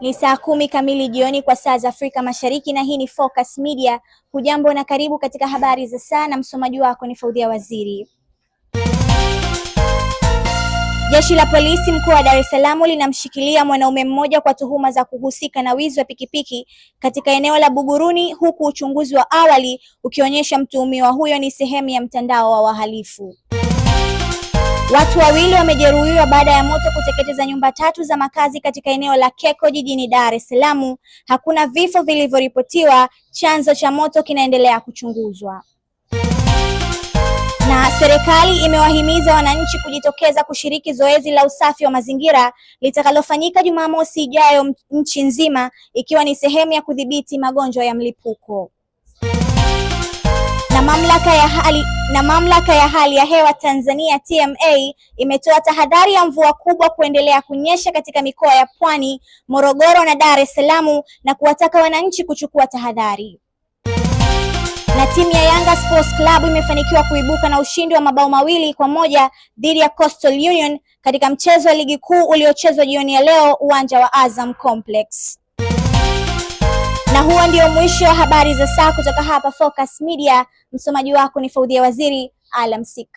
Ni saa 10 kamili jioni kwa saa za Afrika Mashariki na hii ni Focus Media. Hujambo na karibu katika habari za saa na msomaji wako ni Faudhia Waziri. Jeshi la polisi mkoa wa Dar es Salaam linamshikilia mwanaume mmoja kwa tuhuma za kuhusika na wizi wa pikipiki katika eneo la Buguruni, huku uchunguzi wa awali ukionyesha mtuhumiwa huyo ni sehemu ya mtandao wa wahalifu. Watu wawili wamejeruhiwa baada ya moto kuteketeza nyumba 3 za makazi katika eneo la Keko jijini Dar es Salaam. Hakuna vifo vilivyoripotiwa, chanzo cha moto kinaendelea kuchunguzwa. Na serikali imewahimiza wananchi kujitokeza kushiriki zoezi la usafi wa mazingira litakalofanyika Jumamosi ijayo nchi nzima, ikiwa ni sehemu ya kudhibiti magonjwa ya mlipuko. Na mamlaka ya hali ya hewa Tanzania TMA imetoa tahadhari ya mvua kubwa kuendelea kunyesha katika mikoa ya Pwani, Morogoro na Dar es Salaam na kuwataka wananchi kuchukua tahadhari. Na timu ya Yanga Sports Club imefanikiwa kuibuka na ushindi wa mabao 2-1 dhidi ya Coastal Union katika mchezo wa ligi kuu uliochezwa jioni ya leo uwanja wa Azam Complex. Na huo ndio mwisho wa habari za saa kutoka hapa Focus Media. Msomaji wako ni Faudhia Waziri. Alamsik.